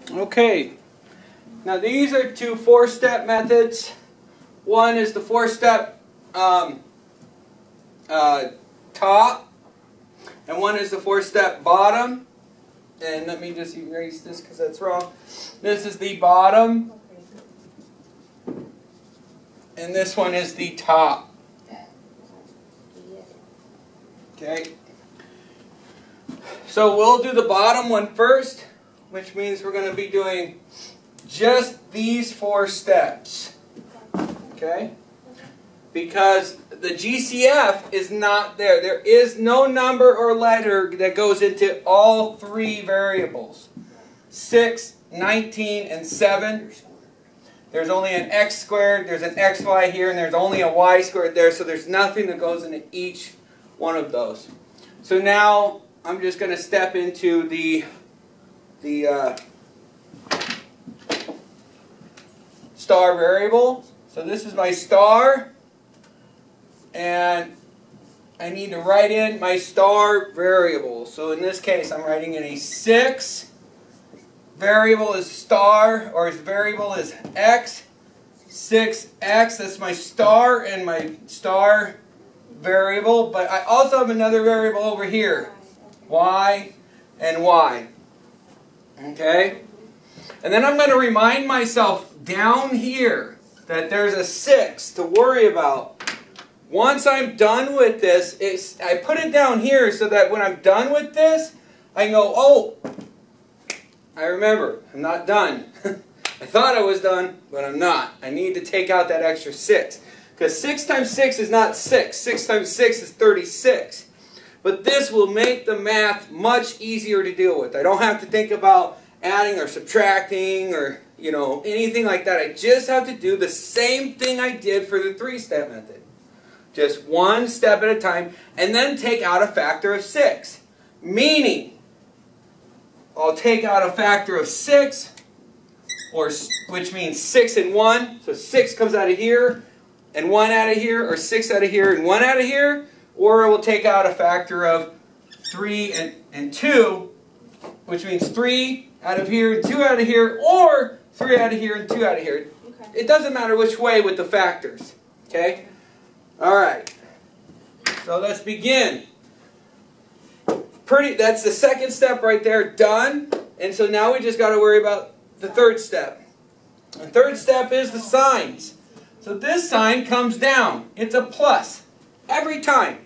Okay, now these are two four-step methods. One is the four-step top, and one is the four-step bottom. And let me just erase this because that's wrong. This is the bottom, and this one is the top. Okay, so we'll do the bottom one first, which means we're going to be doing just these four steps. Okay? Because the GCF is not there. There is no number or letter that goes into all three variables. 6, 19, and 7. There's only an x squared, there's an xy here, and there's only a y squared there, so there's nothing that goes into each one of those. So now I'm just going to step into the star variable. So this is my star, and I need to write in my star variable. So in this case, I'm writing in a 6. Variable is star, or its variable is x. 6x, that's my star and my star variable. But I also have another variable over here, y and y. Okay? And then I'm going to remind myself down here that there's a 6 to worry about. Once I'm done with this, I put it down here so that when I'm done with this, I can go, oh, I remember, I'm not done. I thought I was done, but I'm not. I need to take out that extra 6. Because 6 times 6 is not 6. 6 times 6 is 36. But this will make the math much easier to deal with. I don't have to think about adding or subtracting or, you know, anything like that. I just have to do the same thing I did for the 3-step method. Just one step at a time, and then take out a factor of 6. Meaning, I'll take out a factor of 6, which means 6 and 1. So 6 comes out of here, and 1 out of here, or 6 out of here, and 1 out of here. Or it will take out a factor of 3 and 2, which means 3 out of here and 2 out of here, or 3 out of here and 2 out of here. Okay. It doesn't matter which way with the factors. Okay? Alright. So let's begin. That's the second step right there, done. And so now we just got to worry about the third step. The third step is the signs. So this sign comes down. It's a plus every time.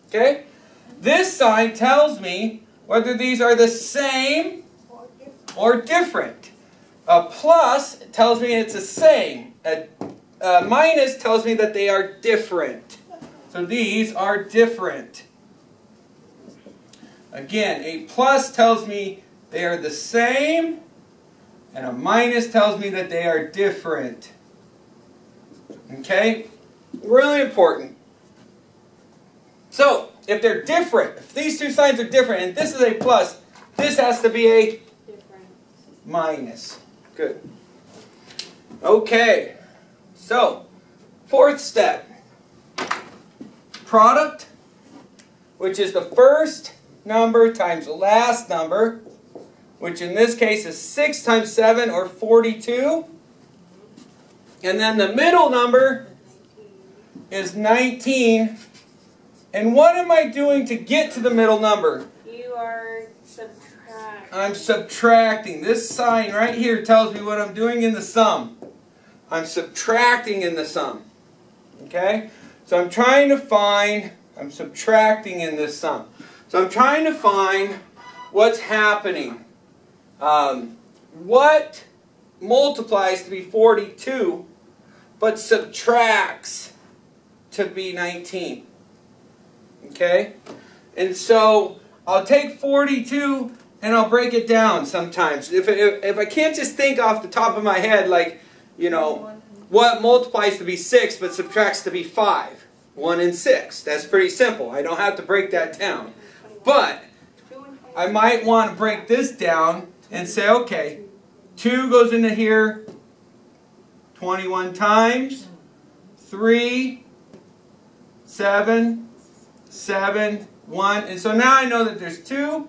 Okay? This sign tells me whether these are the same or different. A plus tells me it's the same. A minus tells me that they are different. So these are different. Again, a plus tells me they are the same, and a minus tells me that they are different. Okay? Really important. So, if they're different, if these two signs are different, and this is a plus, this has to be a minus. Good. Okay. So, fourth step. Product, which is the first number times the last number, which in this case is 6 times 7, or 42. And then the middle number is 19. And what am I doing to get to the middle number? You are subtracting. I'm subtracting. This sign right here tells me what I'm doing in the sum. I'm subtracting in the sum. Okay? So I'm trying to find, I'm subtracting in this sum. So I'm trying to find what's happening. What multiplies to be 42 but subtracts to be 19? Okay? And so I'll take 42 and I'll break it down sometimes. If I can't just think off the top of my head, like, you know, what multiplies to be 6 but subtracts to be 5? 1 and 6. That's pretty simple. I don't have to break that down. But I might want to break this down and say, okay, 2 goes into here 21 times, 3, 7, 7, 1. And so now I know that there's 2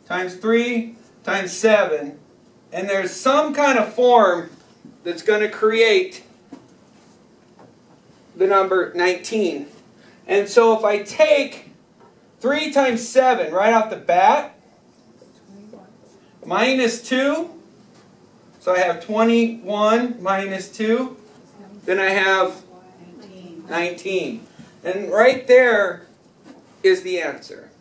times 3 times 7 And there's some kind of form that's going to create the number 19. And so if I take 3 times 7 right off the bat, minus 2, so I have 21 minus 2, then I have 19. And right there is the answer.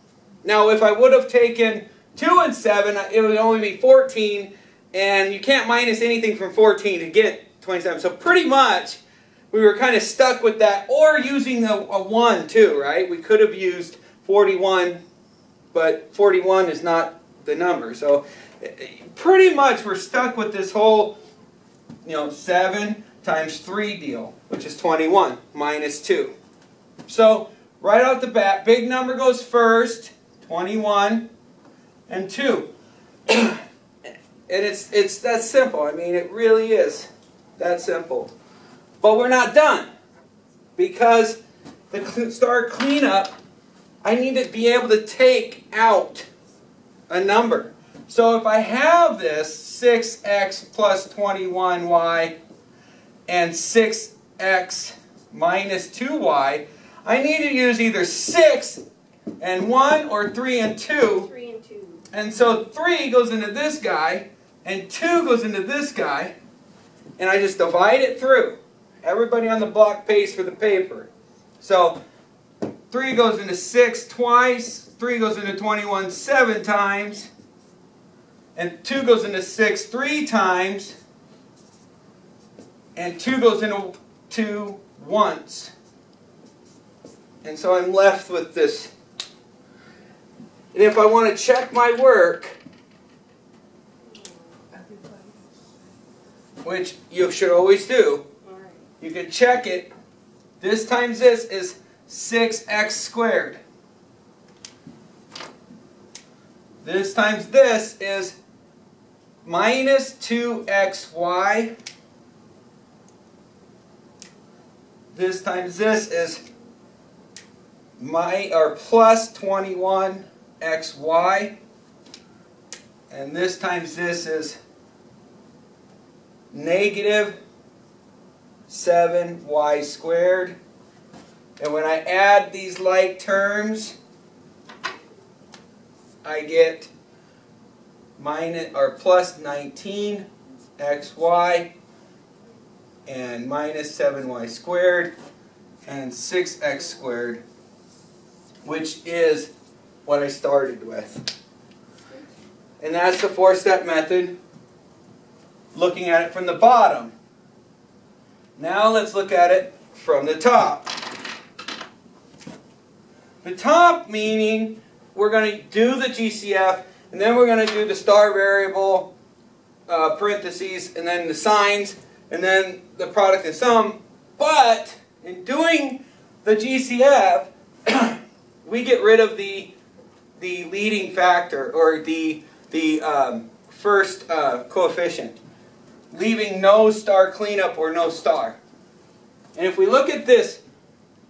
Now if I would have taken 2 and 7, it would only be 14, and you can't minus anything from 14 to get 27. So pretty much we were kind of stuck with that, or using a 1 too, right? We could have used 41, but 41 is not the number. So pretty much we're stuck with this whole 7 times 3 deal, which is 21 minus 2. So right off the bat, big number goes first, 21 and 2. And it's that simple. I mean, it really is that simple. But we're not done, because the star cleanup, I need to be able to take out a number. So if I have this 6x plus 21y and 6x minus 2y, I need to use either 6 and 1 or 3 and 2. 3 and 2. And so 3 goes into this guy, and 2 goes into this guy, and I just divide it through. Everybody on the block pays for the paper. So 3 goes into 6 twice, 3 goes into 21 7 times, and 2 goes into 6 3 times, and 2 goes into 2 once. And so I'm left with this. And if I want to check my work, which you should always do, you can check it. This times this is 6x squared. This times this is minus 2xy. This times this is plus 21xy. And this times this is negative 7y squared. And when I add these like terms, I get plus 19xy and minus 7y squared and 6x squared, which is what I started with. And that's the 4-step method, looking at it from the bottom. Now let's look at it from the top. The top meaning we're going to do the GCF, and then we're going to do the star variable, parentheses, and then the signs, and then the product and sum. But in doing the GCF, we get rid of the leading factor, or the first coefficient, leaving no star cleanup or no star. And if we look at this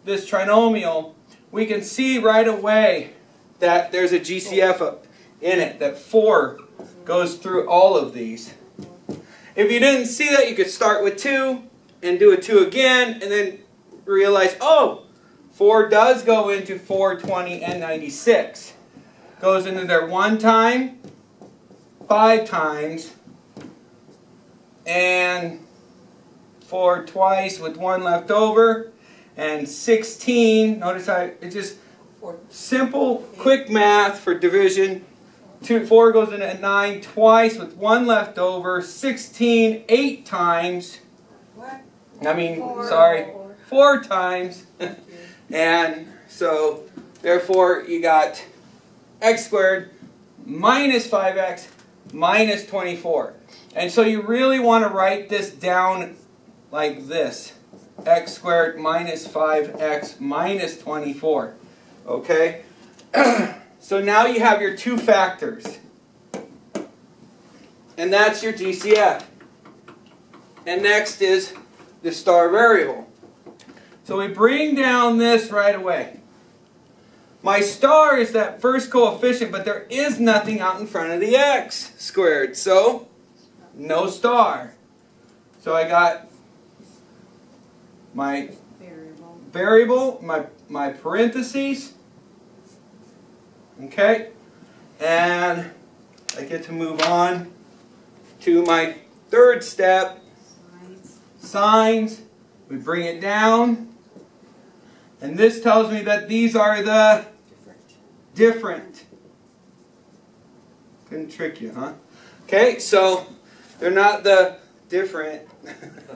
trinomial, we can see right away that there's a GCF in it, that 4 goes through all of these. If you didn't see that, you could start with 2 and do a 2 again, and then realize, oh, 4 does go into 4, 20, and 96. Goes into there 1 time, 5 times, and 4 twice with 1 left over, and 16. Notice how it's just simple, quick math for division. 4 goes into 9 twice with 1 left over. 16 8 times. What? I mean, sorry, 4 times. And so, therefore, you got x squared minus 5x minus 24. And so you really want to write this down like this. X squared minus 5x minus 24. Okay? So now you have your 2 factors. And that's your GCF. And next is the star variable. So we bring down this right away. My star is that first coefficient, but there is nothing out in front of the x squared. So no star. So I got my variable, my parentheses, okay, and I get to move on to my third step, signs. We bring it down, and this tells me that these are the different. Couldn't trick you, huh? Okay, so they're not the different.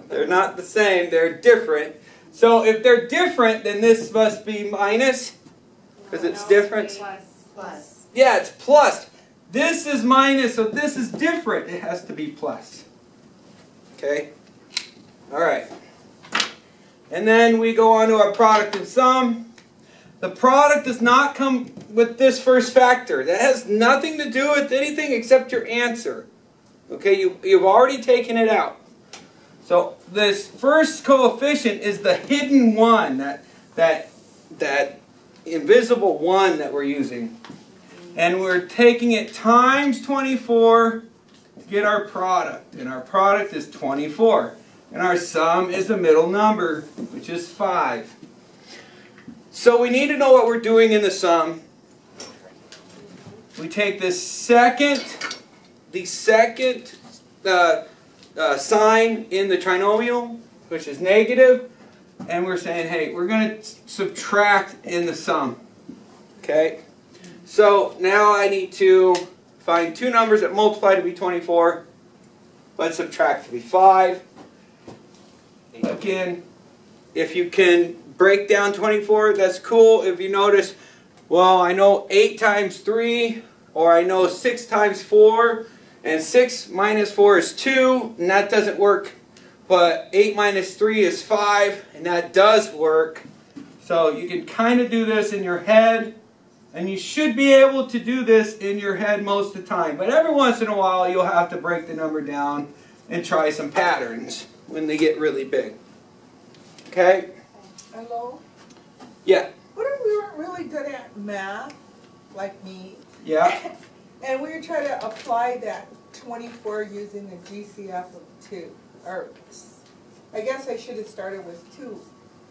They're not the same, they're different. So if they're different, then this must be minus, because it's different. Plus. Yeah, it's plus. This is minus, so this is different. It has to be plus. Okay? Alright. And then we go on to our product and sum. The product does not come with this first factor. That has nothing to do with anything except your answer. Okay, you've already taken it out. So this first coefficient is the hidden one, that invisible one that we're using. And we're taking it times 24 to get our product. And our product is 24. And our sum is the middle number, which is 5. So we need to know what we're doing in the sum. We take the second sign in the trinomial, which is negative, and we're saying, hey, we're going to subtract in the sum. Okay? So now I need to find two numbers that multiply to be 24. Let's subtract to be 5. Again, if you can break down 24, that's cool. If you notice, well, I know 8 times 3, or I know 6 times 4, and 6 minus 4 is 2, and that doesn't work. But 8 minus 3 is 5, and that does work. So you can kind of do this in your head, and you should be able to do this in your head most of the time. But every once in a while, you'll have to break the number down and try some patterns when they get really big. Okay? Hello? Yeah. What if we weren't really good at math, like me? Yeah. And we were trying to apply that 24 using the GCF of 2. Or, I guess I should have started with 2.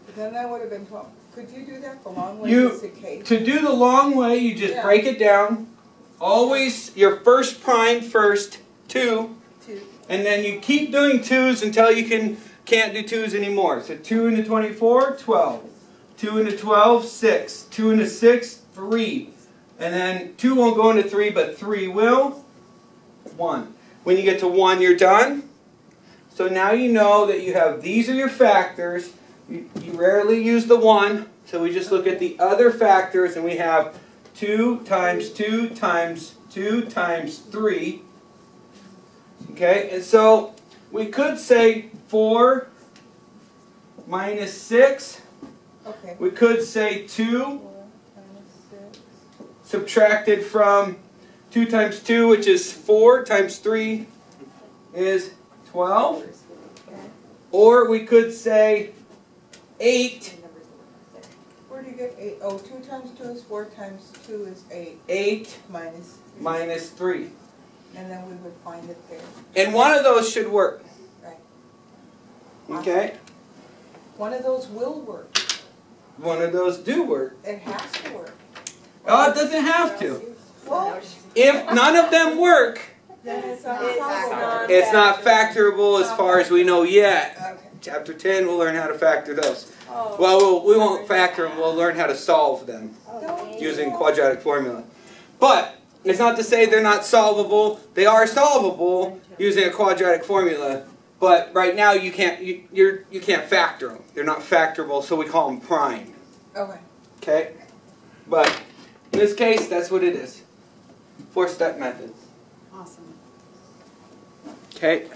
But then that would have been 12. Could you do that the long way just in case? To do the long way, you just break it down. Always your first prime first, 2. 2. And then you keep doing 2's until you can't do 2's anymore. So 2 into 24, 12. 2 into 12, 6. 2 into 6, 3. And then 2 won't go into 3, but 3 will. 1. When you get to 1, you're done. So now you know that you have, these are your factors. You rarely use the 1. So we just look at the other factors, and we have 2 times 2 times 2 times 3. Okay, and so we could say 4 minus 6. Okay. We could say 2 subtracted from 2 times 2, which is 4 times 3 is 12. Or we could say 8. Where do you get 8? Oh, 2 times 2 is 4 times 2 is 8. 8 minus 3. And then we would find it there. And one of those should work. Right. Okay? One of those will work. One of those do work. It has to work. Oh, it doesn't have to. Well, If none of them work, then it's it's not factorable as far as we know yet. Okay. Chapter 10, we'll learn how to factor those. Oh. Well, we won't factor them, we'll learn how to solve them using quadratic formula. But it's not to say they're not solvable. They are solvable using a quadratic formula. But right now you can't factor them. They're not factorable, so we call them prime. Okay. Okay? But in this case, that's what it is. 4-step method. Awesome. Okay?